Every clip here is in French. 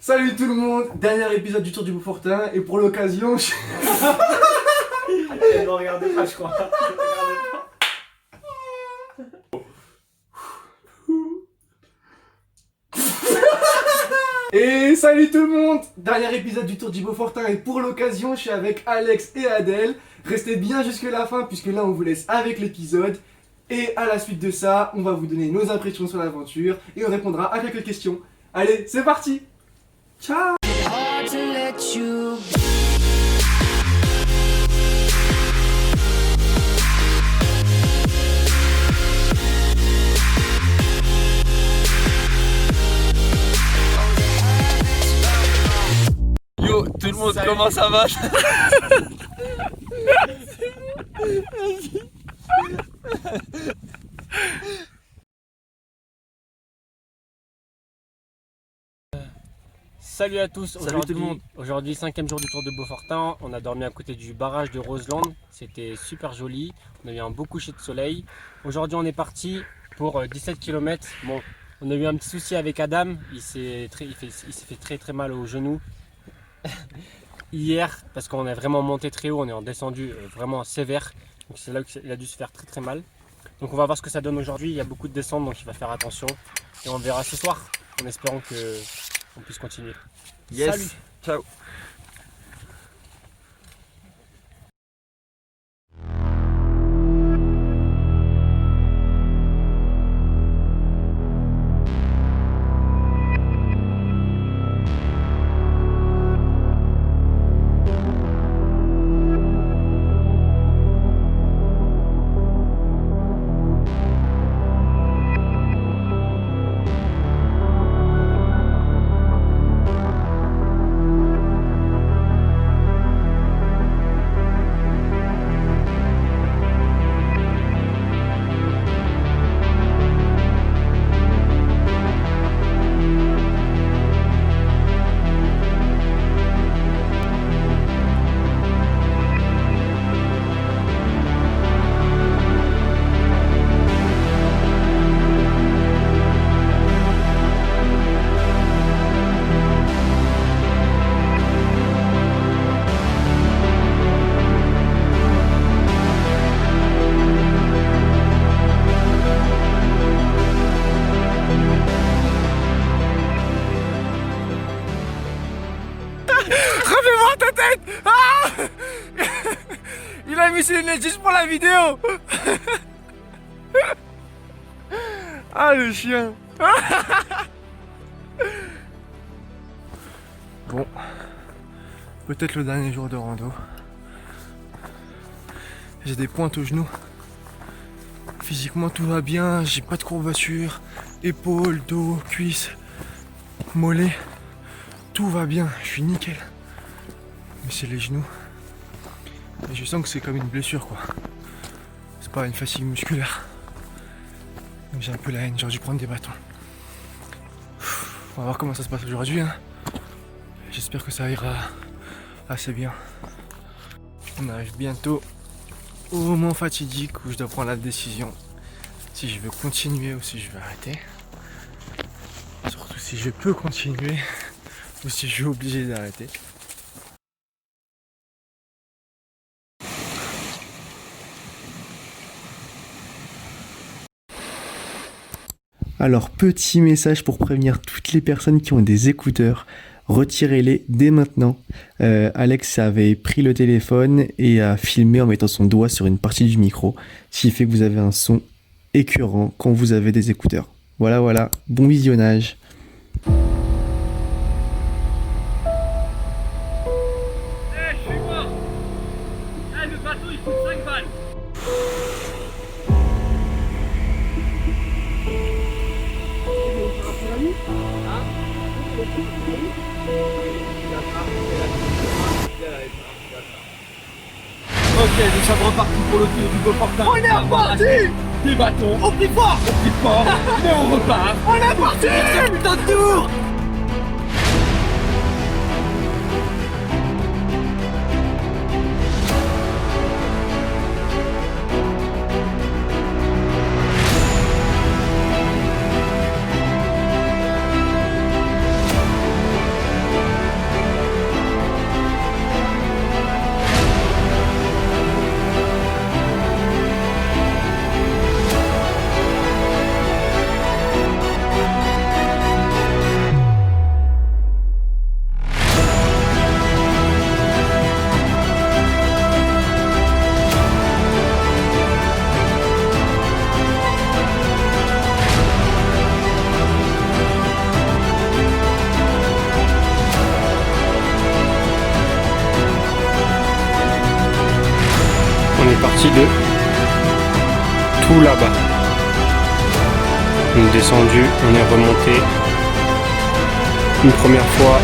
Salut tout le monde, dernier épisode du Tour du Beaufortin et pour l'occasion, Ne regardez pas, je crois. Ne regardez pas. Et salut tout le monde, dernier épisode du Tour du Beaufortin et pour l'occasion, je suis avec Alex et Adèle. Restez bien jusque la fin puisque là on vous laisse avec l'épisode. Et à la suite de ça, on va vous donner nos impressions sur l'aventure et on répondra à quelques questions. Allez, c'est parti. Ciao. Hard to let you Yo, tout le monde, Salut. comment ça va? Salut à tous. Salut tout le monde. Aujourd'hui, 5e jour du Tour de Beaufortin. On a dormi à côté du barrage de Roseland. C'était super joli. On a eu un beau coucher de soleil. Aujourd'hui, on est parti pour 17 km. Bon, on a eu un petit souci avec Adam. Il s'est fait très mal au genou. Hier, parce qu'on est vraiment monté très haut, on est en descendu vraiment sévère. Donc c'est là qu'il a dû se faire très mal. Donc on va voir ce que ça donne aujourd'hui. Il y a beaucoup de descentes, donc il va faire attention. Et on verra ce soir, en espérant qu'on puisse continuer. Yes. Salut. Ciao. Refais-moi ta tête. Ah. Il a mis ses lunettes juste pour la vidéo. Ah le chien. Bon, peut-être le dernier jour de rando. J'ai des pointes au genou. Physiquement tout va bien, j'ai pas de courbature, épaules, dos, cuisses, mollets. Tout va bien, je suis nickel. Mais c'est les genoux. Et je sens que c'est comme une blessure quoi. C'est pas une fatigue musculaire. Donc j'ai un peu la haine, j'aurais dû prendre des bâtons. On va voir comment ça se passe aujourd'hui. Hein. J'espère que ça ira assez bien. On arrive bientôt au moment fatidique où je dois prendre la décision si je veux continuer ou si je veux arrêter. Surtout si je peux continuer ou si je suis obligé d'arrêter. Alors, petit message pour prévenir toutes les personnes qui ont des écouteurs, retirez-les dès maintenant. Alex avait pris le téléphone et a filmé en mettant son doigt sur une partie du micro, ce qui fait que vous avez un son écœurant quand vous avez des écouteurs. Voilà, bon visionnage. Le bateau il coûte 5 balles. Ok, nous sommes repartis pour le Tour du Beaufortin. On est reparti. Des bâtons. Au plus fort. Plus fort. Mais on repart. On est parti. Putain de tour. parti de tout là-bas. On est descendu, on est remonté une première fois.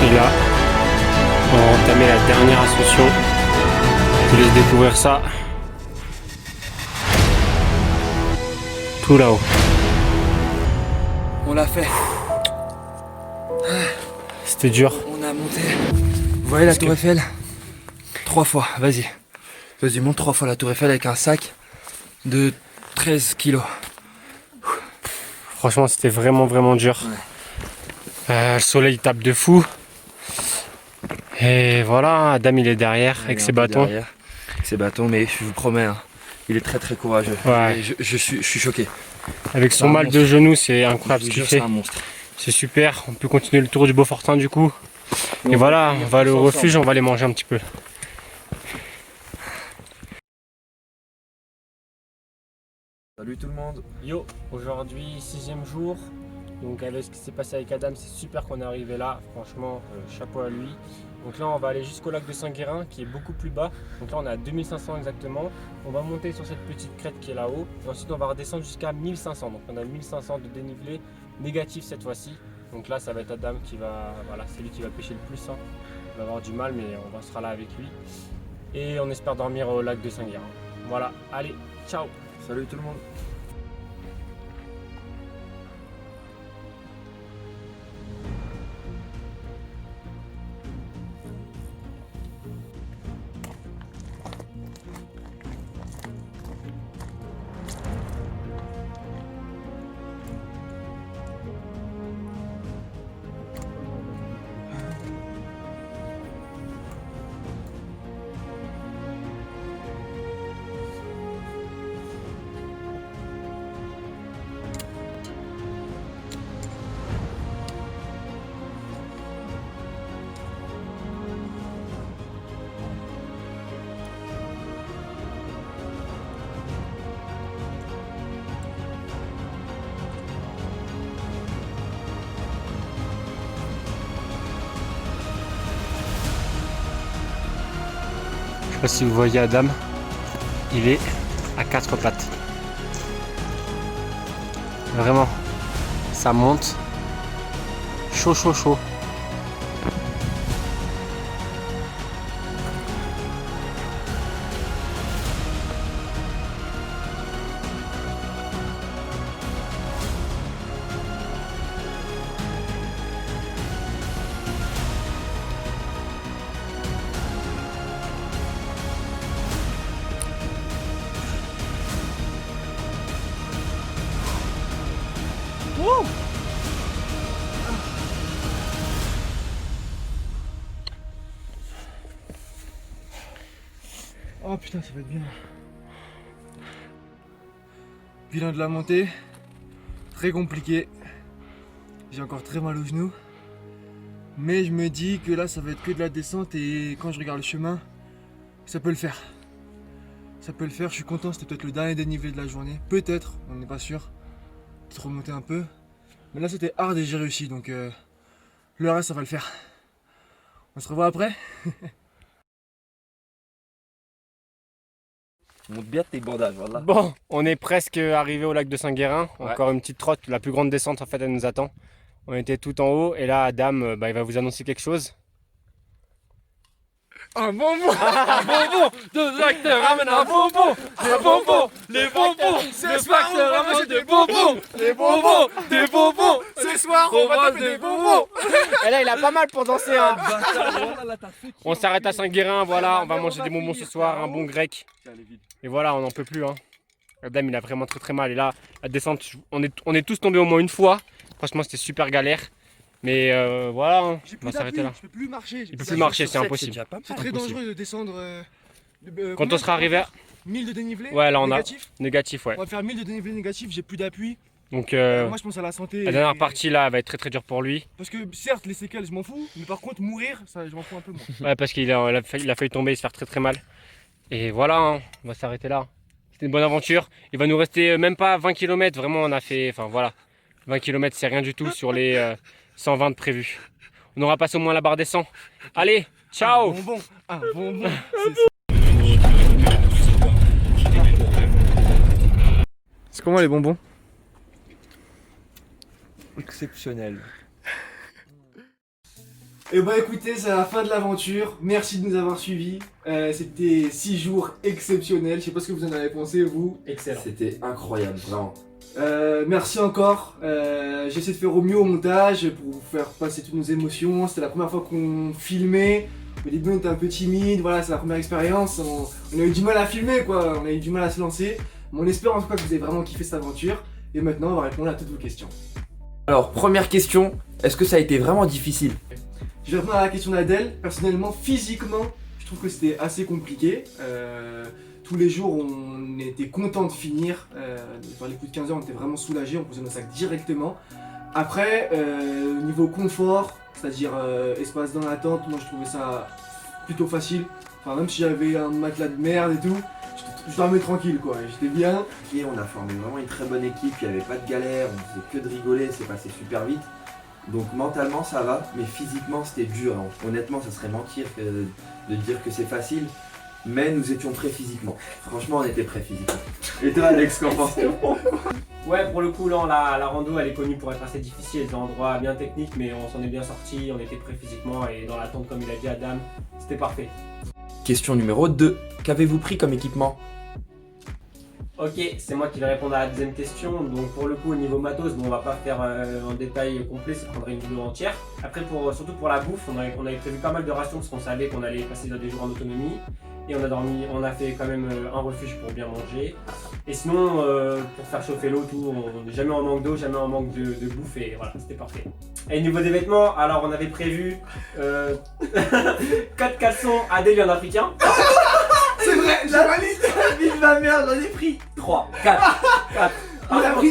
Et là, on va entamer la dernière ascension. Je vous laisse découvrir ça. Tout là-haut. On l'a fait. C'était dur. On a monté. Vous voyez la tour Eiffel? 3 fois, vas-y. Vas-y, monte 3 fois la tour Eiffel avec un sac de 13 kilos. Franchement, c'était vraiment dur. Le soleil tape de fou. Et voilà, Adam il est derrière avec ses bâtons. Ses bâtons, mais je vous promets, hein, il est très courageux. Ouais. Je suis choqué. Avec son mal de genou, c'est incroyable ce qu'il fait. C'est un monstre. C'est super, on peut continuer le tour du Beaufortin du coup. Et voilà, on va aller au refuge, on va aller manger un petit peu. Salut tout le monde. Yo, aujourd'hui 6e jour. Donc avec ce qui s'est passé avec Adam, c'est super qu'on est arrivé là. Franchement, chapeau à lui. Donc là, on va aller jusqu'au lac de Saint-Guérin qui est beaucoup plus bas. Donc là, on est à 2500 exactement. On va monter sur cette petite crête qui est là-haut. Et ensuite, on va redescendre jusqu'à 1500. Donc on a 1500 de dénivelé négatif cette fois-ci. Donc là, ça va être Adam qui va, voilà, c'est lui qui va pêcher le plus. Hein. Il va avoir du mal, mais on sera là avec lui. Et on espère dormir au lac de Saint-Guérin. Voilà, allez, ciao. Salut tout le monde. Je sais pas si vous voyez Adam, il est à 4 pattes. Vraiment, ça monte. Chaud. Oh putain, ça va être bien. Bilan de la montée, très compliqué. J'ai encore très mal au genou. Mais je me dis que là, ça va être que de la descente et quand je regarde le chemin, ça peut le faire. Ça peut le faire, je suis content, c'était peut-être le dernier dénivelé de la journée. Peut-être, on n'est pas sûr. Peut-être remonter un peu. Mais là, c'était hard et j'ai réussi, donc le reste, ça va le faire. On se revoit après. Monte bien tes bandages, voilà. Bon, on est presque arrivé au lac de Saint-Guérin. Encore une petite trotte, la plus grande descente en fait, elle nous attend. On était tout en haut et là, Adam, il va vous annoncer quelque chose. Un bonbon. Un bonbon, deux acteurs ramènent un bonbon. Des bonbons, les bonbons. Ce Le soir, facteur on va ramène manger des bonbons. Des bonbons, des bonbons. Ce soir, on va taper des bonbons. Et là, il a pas mal pour danser. Hein. Voilà, là, t'as fait. On s'arrête à Saint-Guérin, voilà, on va manger des bonbons ce soir, un bon grec. Et voilà, on n'en peut plus. Hein. Adam, il a vraiment très mal. Et là, la descente, on est tous tombés au moins une fois. Franchement, c'était super galère. Mais voilà, hein, on va s'arrêter là. Je peux plus marcher. Il peut plus marcher, c'est impossible. C'est très dangereux de descendre. Quand on sera arrivé à 1000 de dénivelé. Ouais, là, on a- négatif. négatif, ouais. On va faire 1000 de dénivelé négatif, j'ai plus d'appui. Donc Moi je pense à la santé. la dernière et- partie là va être très dure pour lui. Parce que certes les séquelles je m'en fous, mais par contre mourir, ça je m'en fous un peu moins. Ouais, parce qu'il a failli tomber et se faire très mal. Et voilà, hein, on va s'arrêter là. C'était une bonne aventure. Il va nous rester même pas 20 km. Vraiment, on a fait. Enfin voilà. 20 km, c'est rien du tout sur les 120 prévus. On aura passé au moins la barre des 100. Allez, Ciao. Un bonbon. C'est comment les bonbons? Exceptionnel. Et bah écoutez, c'est la fin de l'aventure. Merci de nous avoir suivis. C'était 6 jours exceptionnels. Je sais pas ce que vous en avez pensé, vous. Excellent. C'était incroyable, vraiment. Merci encore. J'essaie de faire au mieux au montage pour vous faire passer toutes nos émotions. C'était la première fois qu'on filmait. Au début, on était un peu timide. Voilà, c'est la première expérience. On a eu du mal à filmer, quoi. On a eu du mal à se lancer. Mais on espère en tout cas que vous avez vraiment kiffé cette aventure. Et maintenant, on va répondre à toutes vos questions. Alors, première question, est-ce que ça a été vraiment difficile? Je vais répondre à la question d'Adèle. Personnellement, physiquement, je trouve que c'était assez compliqué. Tous les jours, on était content de finir. Dans les coups de 15 heures, on était vraiment soulagés. On posait nos sacs directement. Après, au niveau confort, c'est-à-dire espace dans la tente, moi je trouvais ça plutôt facile. Enfin, même si j'avais un matelas de merde et tout, je dormais tranquille quoi. J'étais bien. Ok, on a formé vraiment une très bonne équipe, il n'y avait pas de galère, on faisait que de rigoler, c'est passé super vite. Donc mentalement ça va, mais physiquement c'était dur. Hein. Honnêtement, ça serait mentir de dire que c'est facile, mais nous étions prêts physiquement. Franchement, on était prêts physiquement. Et toi Alex, qu'en penses-tu? Ouais, pour le coup, là, la rando, elle est connue pour être assez difficile. Des endroits bien techniques, mais on s'en est bien sorti. On était prêts physiquement et dans la tente, comme il a dit Adam, c'était parfait. Question numéro 2, qu'avez-vous pris comme équipement? Ok, c'est moi qui vais répondre à la deuxième question. Donc pour le coup, au niveau matos, bon, on va pas faire un détail complet, ça prendrait une vidéo entière. Après, surtout pour la bouffe, on avait prévu pas mal de rations parce qu'on savait qu'on allait passer des jours en autonomie. Et on a fait quand même un refuge pour bien manger. Et sinon, pour faire chauffer l'eau, tout, on n'est jamais en manque d'eau, jamais en manque de bouffe et voilà, c'était parfait. Et au niveau des vêtements, alors on avait prévu 4 caleçons, Adèle, il y en a pris qu'un. C'est vrai, j'ai valide. Vive ma mère, j'en ai pris 3, 4.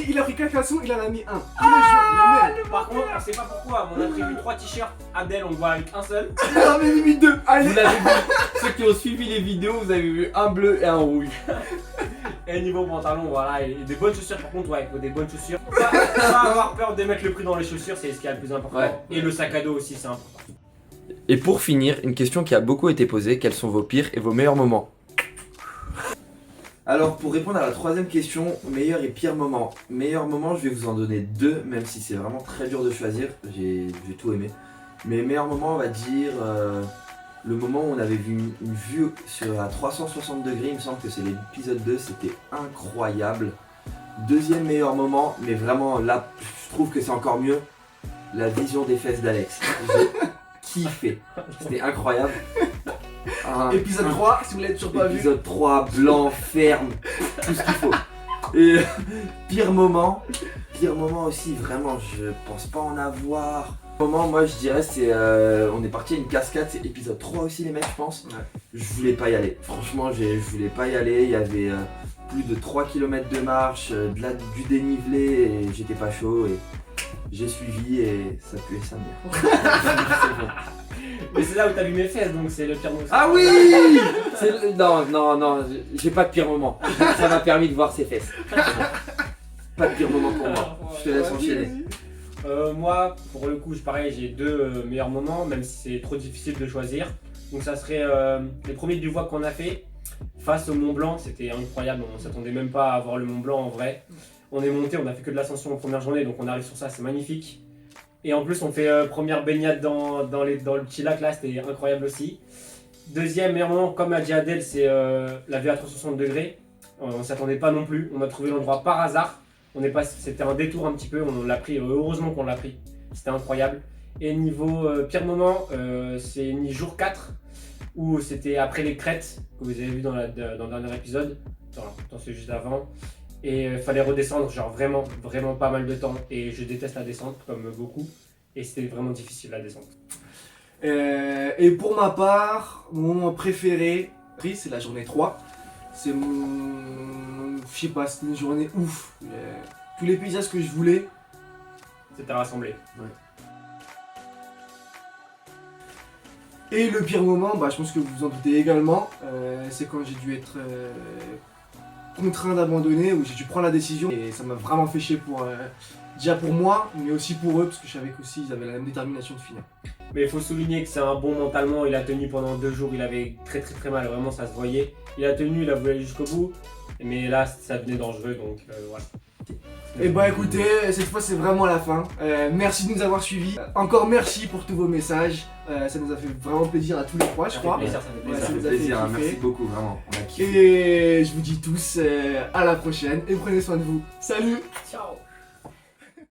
Il a pris 4 caleçons, il en a mis un. Tous les jours, le même. Par contre, on sait pas pourquoi, mais on a prévu 3 t-shirts. Adèle, on le voit avec un seul. Il en avait mis 2. Allez. Vous l'avez vu, ceux qui ont suivi les vidéos, vous avez vu un bleu et un rouge. Et niveau pantalon, voilà, et des bonnes chaussures par contre, ouais, il faut des bonnes chaussures. Pas avoir peur de mettre le prix dans les chaussures, c'est ce qui est le plus important. Ouais. Et le sac à dos aussi, c'est important. Et pour finir, une question qui a beaucoup été posée, quels sont vos pires et vos meilleurs moments? Alors pour répondre à la troisième question, meilleur et pire moment. Meilleur moment, je vais vous en donner 2, même si c'est vraiment très dur de choisir, j'ai tout aimé. Mais meilleur moment, on va dire le moment où on avait vu une vue à 360 degrés, il me semble que c'est l'épisode 2, c'était incroyable. Deuxième meilleur moment, mais vraiment là, je trouve que c'est encore mieux, la vision des fesses d'Alex. J'ai kiffé, c'était incroyable. Épisode 3, si vous l'avez toujours pas vu. Épisode 3, blanc, ferme, tout ce qu'il faut. Et pire moment aussi, vraiment, je pense pas en avoir. Moment, moi je dirais, c'est on est parti à une cascade, c'est épisode 3 aussi, les mecs, je pense. Ouais. Je voulais pas y aller, franchement, je voulais pas y aller. Il y avait plus de 3 km de marche, du dénivelé, et j'étais pas chaud. Et j'ai suivi, et ça puait sa mère. Mais c'est là où t'as vu mes fesses, donc c'est le pire moment. Ah oui. Non, j'ai pas de pire moment. Ça m'a permis de voir ses fesses. Pas de pire moment pour moi. Je te laisse enchaîner. Moi, pour le coup, pareil, j'ai 2 meilleurs moments, même si c'est trop difficile de choisir. Donc ça serait les premiers bivouacs qu'on a fait face au Mont Blanc, c'était incroyable, on s'attendait même pas à voir le Mont Blanc en vrai. On est monté, on a fait que de l'ascension en première journée, donc on arrive sur ça, c'est magnifique. Et en plus on fait première baignade dans le petit lac là, c'était incroyable aussi. Deuxième meilleur moment, comme a dit Adèle, c'est la vue à 360 degrés. On s'attendait pas non plus, on a trouvé l'endroit par hasard. C'était un détour un petit peu, on l'a pris, heureusement qu'on l'a pris, c'était incroyable. Et niveau pire moment, c'est jour 4, où c'était après les crêtes, que vous avez vu dans le dernier épisode, dans celui juste avant. Et il fallait redescendre, genre vraiment pas mal de temps. Et je déteste la descente, comme beaucoup. Et c'était vraiment difficile la descente. Et pour ma part, mon moment préféré, c'est la journée 3. C'est je sais pas, c'était une journée ouf. Tous les paysages que je voulais. C'était rassemblé. Ouais. Et le pire moment, je pense que vous vous en doutez également, c'est quand j'ai dû être contraint d'abandonner, où j'ai dû prendre la décision. Et ça m'a vraiment fait chier pour Déjà pour moi, mais aussi pour eux, parce que je savais qu'aussi ils avaient la même détermination de finir. Mais il faut souligner que c'est un bon mentalement, il a tenu pendant 2 jours, il avait très mal, vraiment ça se voyait. Il a tenu, il a voulu aller jusqu'au bout, mais là ça devenait dangereux donc voilà. Et bah écoutez, cette fois c'est vraiment la fin. Merci de nous avoir suivis. Encore merci pour tous vos messages. Ça nous a fait vraiment plaisir à tous les trois, je crois. Ça fait plaisir, Ouais, Ça ça fait nous a fait plaisir, hein, kiffer. merci beaucoup, vraiment. On a kiffé. Et je vous dis tous à la prochaine et prenez soin de vous. Salut! Ciao.